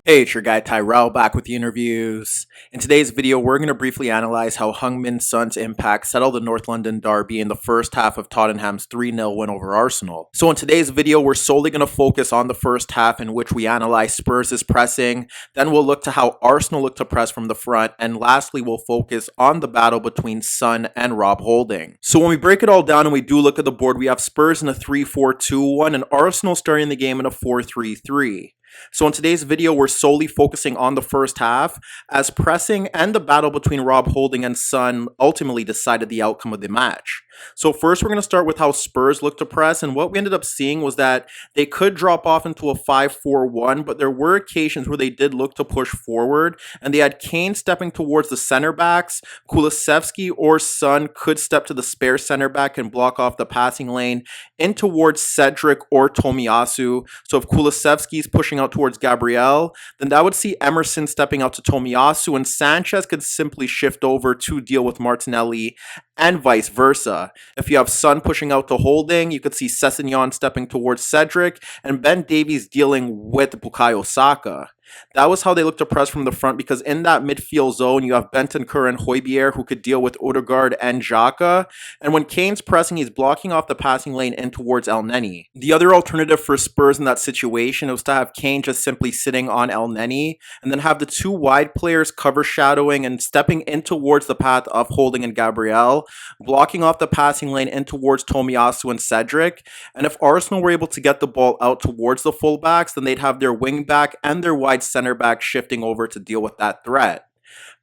Hey, it's your guy Tyrrell back with the interviews. In today's video, we're going to briefly analyze how Heung-Min Son's impact settled the North London derby in the first half of Tottenham's 3-0 win over Arsenal. So in today's video, we're solely going to focus on the first half in which we analyze Spurs' pressing, then we'll look to how Arsenal looked to press from the front, and lastly, we'll focus on the battle between Son and Rob Holding. So when we break it all down and we do look at the board, we have Spurs in a 3-4-2-1 and Arsenal starting the game in a 4-3-3. So in today's video, we're solely focusing on the first half, as pressing and the battle between Rob Holding and Son ultimately decided the outcome of the match. So first, we're going to start with how Spurs looked to press, and what we ended up seeing was that they could drop off into a 5-4-1, but there were occasions where they did look to push forward, and they had Kane stepping towards the center backs. Kulusevski or Son could step to the spare center back and block off the passing lane in towards Cedric or Tomiyasu. So if Kulusevski is pushing out towards Gabriel, then that would see Emerson stepping out to Tomiyasu, and Sanchez could simply shift over to deal with Martinelli, and vice versa. If you have Son pushing out to Holding, you could see Sessegnon stepping towards Cedric, and Ben Davies dealing with Bukayo Saka. That was how they looked to press from the front, because in that midfield zone, you have Bentancur and Højbjerg who could deal with Odegaard and Xhaka. And when Kane's pressing, he's blocking off the passing lane in towards Elneny. The other alternative for Spurs in that situation was to have Kane just simply sitting on Elneny, and then have the two wide players cover shadowing and stepping in towards the path of Holding and Gabriel, blocking off the passing lane in towards Tomiyasu and Cedric. And if Arsenal were able to get the ball out towards the fullbacks, then they'd have their wing back and their wide center back shifting over to deal with that threat.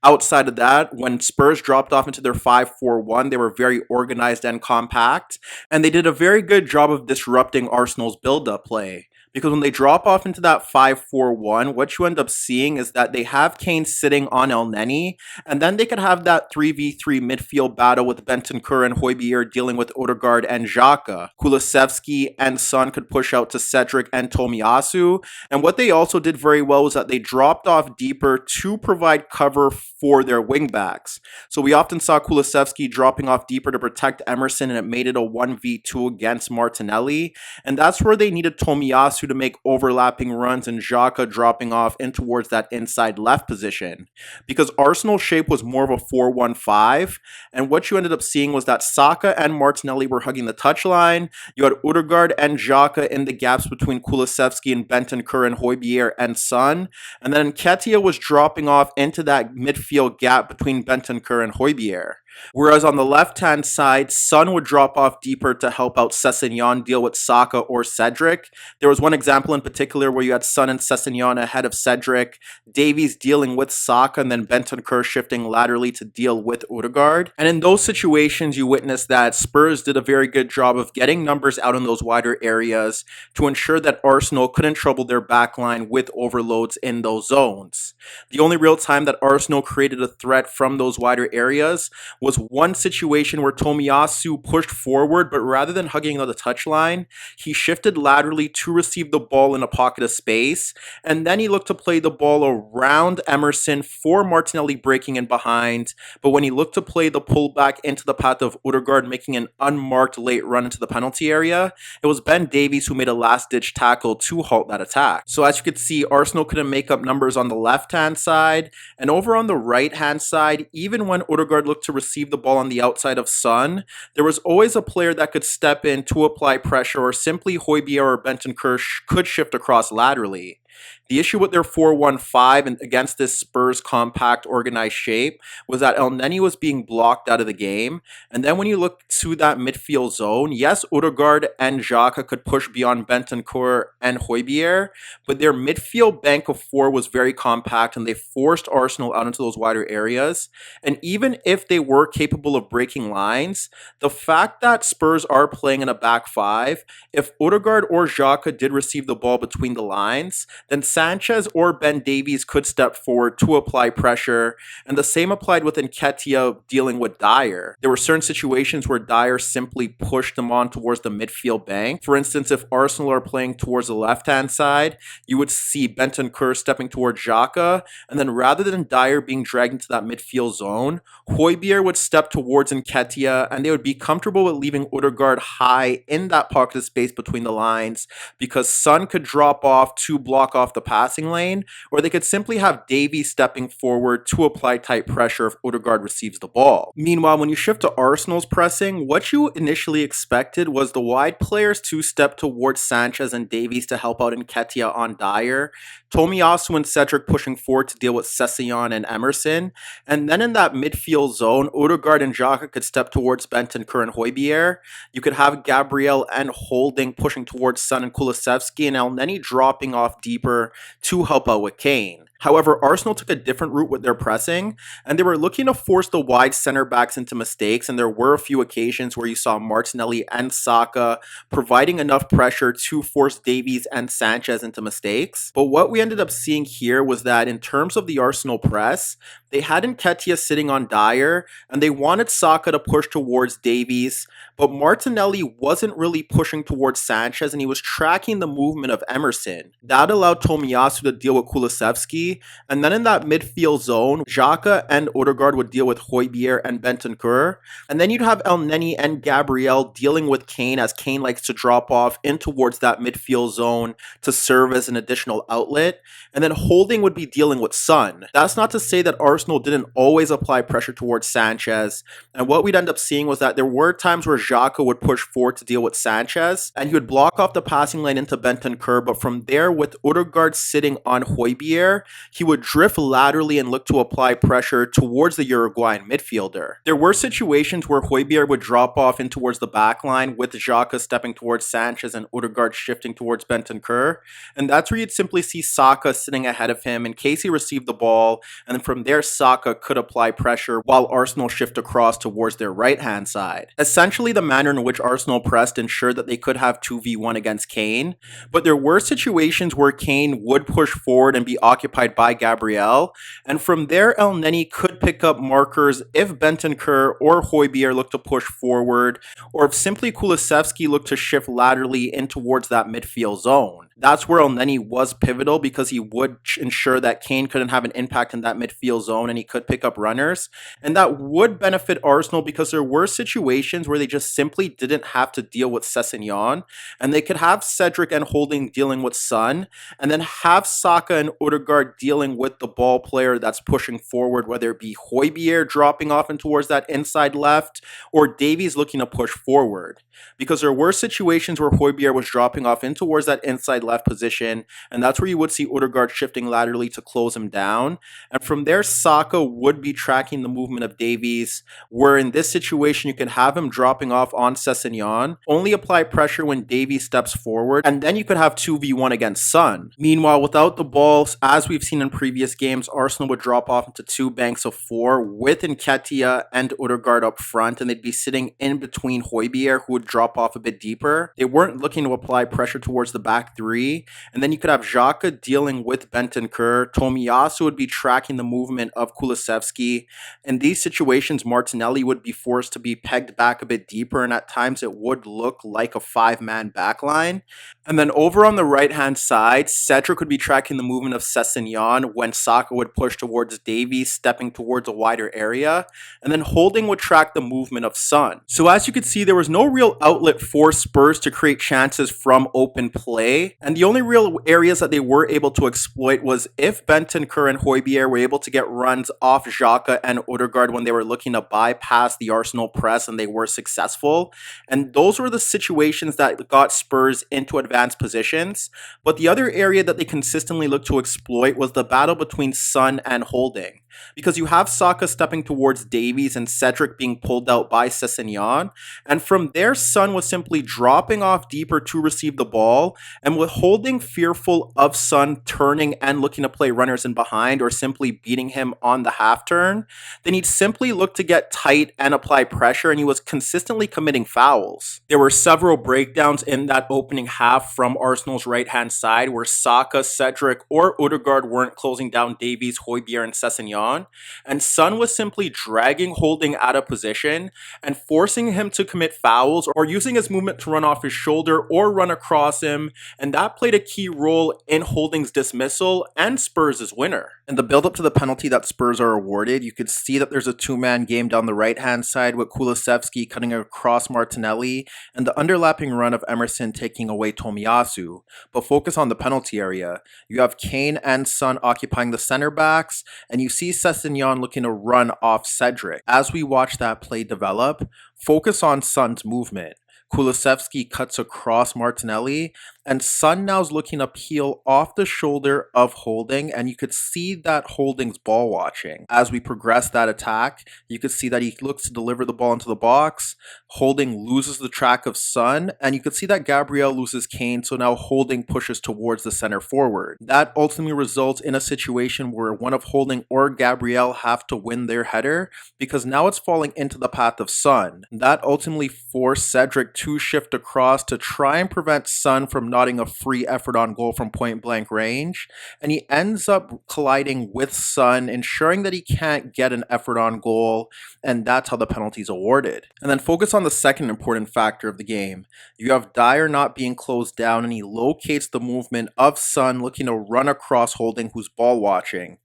Outside of that, when Spurs dropped off into their 5-4-1, they were very organized and compact, and they did a very good job of disrupting Arsenal's build-up play. Because when they drop off into that 5-4-1, what you end up seeing is that they have Kane sitting on Elneny, and then they could have that 3v3 midfield battle with Bentancur and Højbjerg dealing with Odegaard and Xhaka. Kulusevski and Son could push out to Cedric and Tomiyasu, and what they also did very well was that they dropped off deeper to provide cover for their wingbacks. So we often saw Kulusevski dropping off deeper to protect Emerson, and it made it a 1v2 against Martinelli, and that's where they needed Tomiyasu to make overlapping runs and Xhaka dropping off in towards that inside left position. Because Arsenal's shape was more of a 4-1-5, and what you ended up seeing was that Saka and Martinelli were hugging the touchline. You had Odegaard and Xhaka in the gaps between Kulusevski and Bentancur and Højbjerg and Son, and then Nketiah was dropping off into that midfield gap between Bentancur and Højbjerg. Whereas on the left-hand side, Son would drop off deeper to help out Sessegnon deal with Saka or Cedric. There was one example in particular where you had Son and Sessegnon ahead of Cedric, Davies dealing with Saka, and then Bentancur shifting laterally to deal with Odegaard. And in those situations, you witnessed that Spurs did a very good job of getting numbers out in those wider areas to ensure that Arsenal couldn't trouble their backline with overloads in those zones. The only real time that Arsenal created a threat from those wider areas was one situation where Tomiyasu pushed forward, but rather than hugging on the touchline, he shifted laterally to receive the ball in a pocket of space, and then he looked to play the ball around Emerson for Martinelli breaking in behind, but when he looked to play the pullback into the path of Odegaard making an unmarked late run into the penalty area, it was Ben Davies who made a last-ditch tackle to halt that attack. So as you could see, Arsenal couldn't make up numbers on the left-hand side, and over on the right-hand side, even when Odegaard looked to receive the ball on the outside of Son, there was always a player that could step in to apply pressure, or simply Højbjerg or Bentancur could shift across laterally. The issue with their 4-1-5 and against this Spurs compact organized shape was that Elneny was being blocked out of the game. And then when you look to that midfield zone, yes, Odegaard and Xhaka could push beyond Bentancur and Højbjerg, but their midfield bank of four was very compact and they forced Arsenal out into those wider areas. And even if they were capable of breaking lines, the fact that Spurs are playing in a back five, if Odegaard or Xhaka did receive the ball between the lines, then Sanchez or Ben Davies could step forward to apply pressure, and the same applied with Nketiah dealing with Dyer. There were certain situations where Dyer simply pushed them on towards the midfield bank. For instance, if Arsenal are playing towards the left-hand side, you would see Bentancur stepping towards Xhaka, and then rather than Dyer being dragged into that midfield zone, Højbjerg would step towards Nketiah, and they would be comfortable with leaving Odegaard high in that pocket of space between the lines, because Son could drop off to block block off the passing lane, or they could simply have Davies stepping forward to apply tight pressure if Odegaard receives the ball. Meanwhile, when you shift to Arsenal's pressing, what you initially expected was the wide players to step towards Sanchez and Davies to help out Nketiah on Dyer, Tomiyasu and Cedric pushing forward to deal with Sessegnon and Emerson, and then in that midfield zone, Odegaard and Xhaka could step towards Bentancur and Højbjerg. You could have Gabriel and Holding pushing towards Son and Kulusevski, and Elneny dropping off deeper to help out with Kane. However, Arsenal took a different route with their pressing, and they were looking to force the wide center backs into mistakes, and there were a few occasions where you saw Martinelli and Saka providing enough pressure to force Davies and Sanchez into mistakes. But what we ended up seeing here was that in terms of the Arsenal press, they had Nketiah sitting on Dyer, and they wanted Saka to push towards Davies, but Martinelli wasn't really pushing towards Sanchez, and he was tracking the movement of Emerson. That allowed Tomiyasu to deal with Kulusevski, and then in that midfield zone, Xhaka and Odegaard would deal with Højbjerg and Bentancur, and then you'd have Elneny and Gabriel dealing with Kane, as Kane likes to drop off in towards that midfield zone to serve as an additional outlet, and then Holding would be dealing with Son. That's not to say that Arsenal didn't always apply pressure towards Sanchez, and what we'd end up seeing was that there were times where Xhaka would push forward to deal with Sanchez, and he would block off the passing lane into Bentancur, but from there, with Odegaard sitting on Højbjerg, he would drift laterally and look to apply pressure towards the Uruguayan midfielder. There were situations where Højbjerg would drop off in towards the back line, with Xhaka stepping towards Sanchez and Odegaard shifting towards Bentancur, and that's where you'd simply see Saka sitting ahead of him in case he received the ball, and then from there Saka could apply pressure while Arsenal shift across towards their right-hand side. Essentially, the manner in which Arsenal pressed ensured that they could have 2v1 against Kane, but there were situations where Kane would push forward and be occupied by Gabriel, and from there Elneny could pick up markers if Bentancur or Højbjerg looked to push forward, or if simply Kulusevski looked to shift laterally in towards that midfield zone. That's where Elneny was pivotal, because he would ensure that Kane couldn't have an impact in that midfield zone and he could pick up runners. And that would benefit Arsenal because there were situations where they just simply didn't have to deal with Sessegnon, and they could have Cedric and Holding dealing with Son, and then have Saka and Odegaard dealing with the ball player that's pushing forward, whether it be Højbjerg dropping off in towards that inside left or Davies looking to push forward. Because there were situations where Højbjerg was dropping off in towards that inside left position, and that's where you would see Odegaard shifting laterally to close him down. And from there, Saka would be tracking the movement of Davies, where in this situation, you can have him dropping off on Sessegnon, only apply pressure when Davies steps forward, and then you could have 2v1 against Son. Meanwhile, without the balls, as we've seen in previous games, Arsenal would drop off into two banks of four with Nketiah and Odegaard up front, and they'd be sitting in between Højbjerg, who would drop off a bit deeper. They weren't looking to apply pressure towards the back three, and then you could have Xhaka dealing with Bentancur. Tomiyasu would be tracking the movement of Kulusevski. In these situations, Martinelli would be forced to be pegged back a bit deeper, and at times it would look like a five-man backline. And then over on the right-hand side, Cedric would be tracking the movement of Sessegnon when Saka would push towards Davies, stepping towards a wider area, and then Holding would track the movement of Son. So as you could see, there was no real outlet for Spurs to create chances from open play, and the only real areas that they were able to exploit was if Bentancur and Højbjerg were able to get runs off Xhaka and Odegaard when they were looking to bypass the Arsenal press, and they were successful. And those were the situations that got Spurs into advanced positions. But the other area that they consistently looked to exploit was the battle between Son and Holding, because you have Saka stepping towards Davies and Cedric being pulled out by Sessegnon, and from there Son was simply dropping off deeper to receive the ball, and with Holding fearful of Son turning and looking to play runners in behind or simply beating him on the half turn, then he'd simply look to get tight and apply pressure, and he was consistently committing fouls. There were several breakdowns in that opening half from Arsenal's right hand side where Saka, Cedric, or Odegaard weren't closing down Davies, Højbjerg, and Sessegnon, Yon, and Son was simply dragging Holding out of position and forcing him to commit fouls or using his movement to run off his shoulder or run across him, and that played a key role in Holding's dismissal and Spurs' winner. In the build-up to the penalty that Spurs are awarded, you could see that there's a two-man game down the right-hand side with Kulusevski cutting across Martinelli and the underlapping run of Emerson taking away Tomiyasu. But focus on the penalty area. You have Kane and Son occupying the center backs, and you see Sessegnon looking to run off Cedric. As we watch that play develop, focus on Son's movement. Kulusevski cuts across Martinelli, and Son now is looking to peel off the shoulder of Holding, and you could see that Holding's ball watching. As we progress that attack, you could see that he looks to deliver the ball into the box. Holding loses the track of Son, and you could see that Gabriel loses Kane, so now Holding pushes towards the center forward. That ultimately results in a situation where one of Holding or Gabriel have to win their header, because now it's falling into the path of Son. That ultimately forced Cedric to shift across to try and prevent Son from nodding a free effort on goal from point blank range, and he ends up colliding with Son, ensuring that he can't get an effort on goal, and that's how the penalty is awarded. And then focus on the second important factor of the game. You have Dyer not being closed down, and he locates the movement of Son looking to run across Holding, who's ball watching.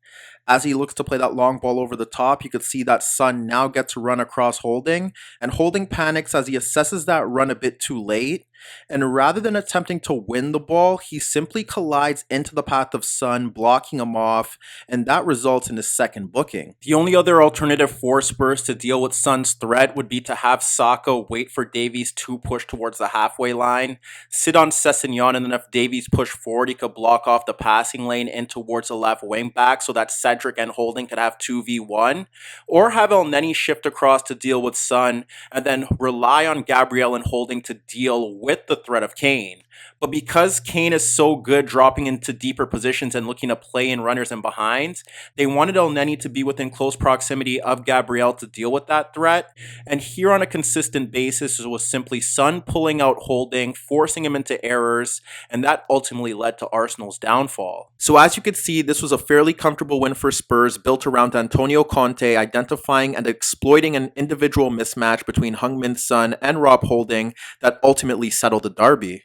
As he looks to play that long ball over the top, you could see that Son now gets to run across Holding, and Holding panics as he assesses that run a bit too late, and rather than attempting to win the ball, he simply collides into the path of Son, blocking him off, and that results in his second booking. The only other alternative for Spurs to deal with Son's threat would be to have Saka wait for Davies to push towards the halfway line, sit on Sessegnon, and then if Davies push forward, he could block off the passing lane in towards the left wing back so that Cedric and Holding could have 2v1, or have El Neni shift across to deal with Son, and then rely on Gabriel and Holding to deal with the threat of Kane. But because Kane is so good dropping into deeper positions and looking to play in runners and behinds, they wanted El Neni to be within close proximity of Gabriel to deal with that threat. And here on a consistent basis, it was simply Son pulling out Holding, forcing him into errors, and that ultimately led to Arsenal's downfall. So as you could see, this was a fairly comfortable win for Spurs, built around Antonio Conte identifying and exploiting an individual mismatch between Heung-Min Son and Rob Holding that ultimately settled the derby.